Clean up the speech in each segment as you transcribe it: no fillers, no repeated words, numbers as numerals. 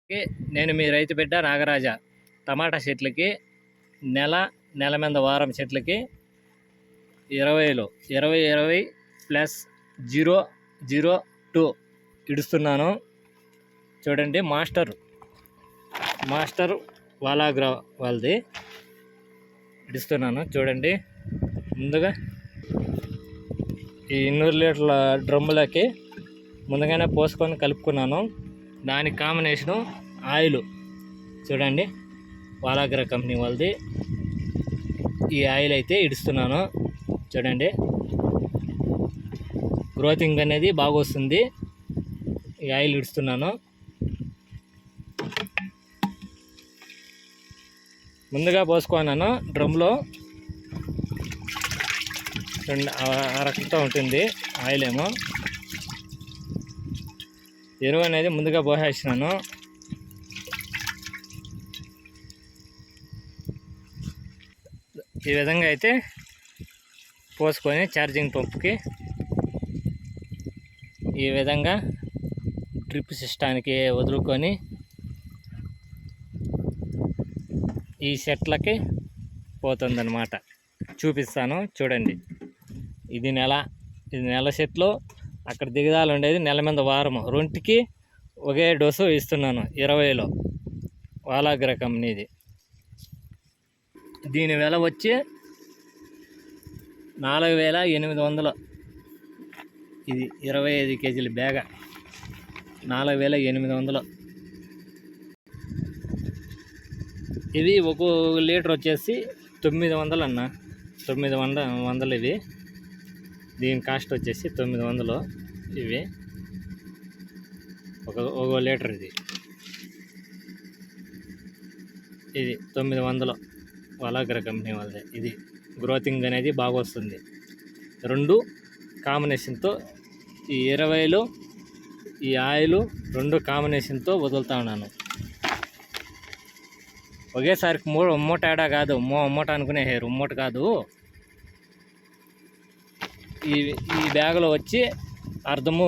నేను మీ రైతు బిడ్డ నాగరాజ. టమాటా చెట్లకి నెల మీద వారం చెట్లకి 20లో 20 ప్లస్ 002 ఇడుస్తున్నాను. చూడండి, మాస్టర్ వాలాగ్రా వాళ్ళది ఇడుస్తున్నాను. చూడండి, ముందుగా ఈ 200 లీటర్ల డ్రమ్ములకి ముందుగానే పోసుకొని కలుపుకున్నాను. దానికి కాంబినేషను ఆయిల్. చూడండి, వాలాగ్రా కంపెనీ వాళ్ళది ఈ ఆయిల్ అయితే ఇడుస్తున్నాను. చూడండి, గ్రోతింగ్ అనేది బాగా వస్తుంది. ఈ ఆయిల్ ఇడుస్తున్నాను. ముందుగా పోసుకున్నాను డ్రమ్లో. అరకుతో ఉంటుంది ఆయిల్ ఏమో. ఎరువు అనేది ముందుగా పోసేసినాను. ఈ విధంగా అయితే పోసుకొని ఛార్జింగ్ పంపుకి ఈ విధంగా డ్రిప్ సిస్టానికి వదులుకొని ఈ సెట్లకి పోతుందన్నమాట. చూపిస్తాను, చూడండి. ఇది నెల సెట్లు. అక్కడ దిగదాలు ఉండేది నెల మీద వారం. రెండుకి ఒకే డోసు ఇస్తున్నాను 20లో. వాలాగ్రా కంపెనీది. దీని వెల వచ్చి 4800. ఇది 25 కేజీల బ్యాగ 4800. ఇది ఒక లీటర్ వచ్చేసి 900 అన్న. 900 ఇవి. దీని కాస్ట్ వచ్చేసి 900 ఇవి. ఒక లీటర్ ఇది 900 వాలాగ్రా కంపెనీ వాళ్ళది. ఇది గ్రోతింగ్ అనేది బాగా వస్తుంది. 2 కాంబినేషన్తో ఈ 20లో ఈ ఆయిల్ 2 కాంబినేషన్తో వదులుతా ఉన్నాను. ఒకేసారి మూట ఏడా కాదు. మూట అనుకునే మూట కాదు. ఈ బ్యాగులో వచ్చి అర్ధము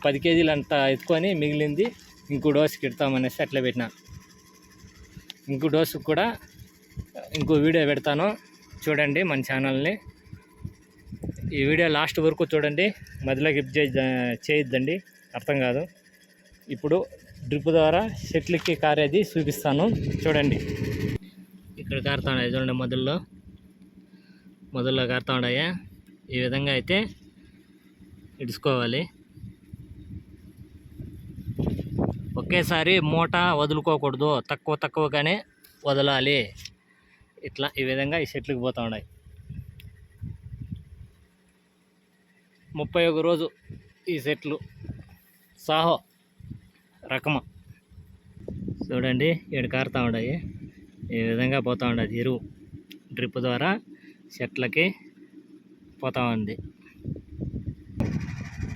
10 కేజీలు అంతా ఎత్తుకొని మిగిలింది ఇంకో డోసుకి ఇడతామనేసి అట్లా పెట్టిన. ఇంకో డోసుకు కూడా ఇంకో వీడియో పెడతాను, చూడండి మన ఛానల్ని. ఈ వీడియో లాస్ట్ వరకు చూడండి, మధ్యలో గిఫ్ట్ చేయొద్దండి, అర్థం కాదు. ఇప్పుడు డ్రిప్ ద్వారా చెట్లకి కారేది చూపిస్తాను, చూడండి. ఇక్కడ కారుతా ఉన్నాయి చూడండి, మొదల్లో కారుతా ఉన్నాయా. ఈ విధంగా అయితే ఇడుచుకోవాలి. ఒకేసారి మూట వదులుకోకూడదు, తక్కువగానే వదలాలి. ఇట్లా ఈ విధంగా ఈ చెట్లకు పోతూ ఉన్నాయి. 31 రోజు ఈ చెట్లు. సాహో రకము చూడండి, ఇక్కడ కారుతా ఉన్నాయి. ఈ విధంగా పోతూ ఉండదు ఎరువు. డ్రిప్ ద్వారా చెట్లకి పోతూ ఉంది.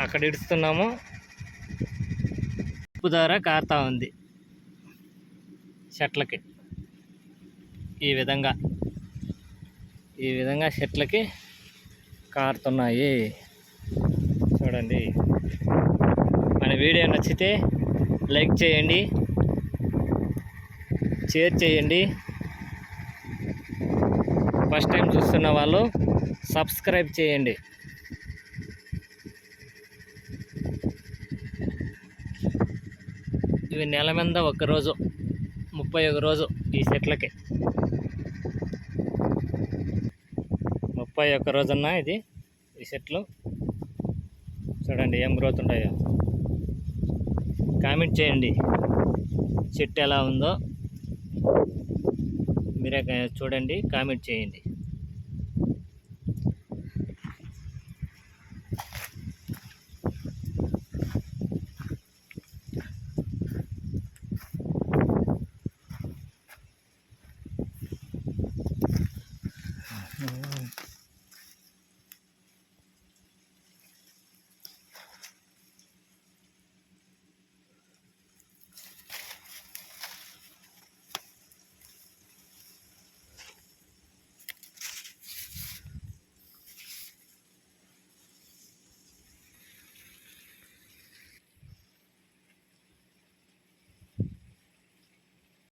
అక్కడ ఇడుస్తున్నాము, డ్రిప్ ద్వారా కారుతా ఉంది చెట్లకి. ఈ విధంగా చెట్లకి కారుతున్నాయి. చూడండి. మన వీడియో నచ్చితే లైక్ చేయండి, షేర్ చేయండి. ఫస్ట్ టైం చూస్తున్న వాళ్ళు సబ్స్క్రైబ్ చేయండి. ఇవి నెల మీద 1 రోజు, 31 రోజు ఈ చెట్లకి. 31 రోజున్నా ఇది ఈ చెట్లు. చూడండి ఏం గ్రోత్ ఉంటాయో. కామెంట్ చేయండి చెట్టు ఎలా ఉందో. మీరే చూడండి, కామెంట్ చేయండి.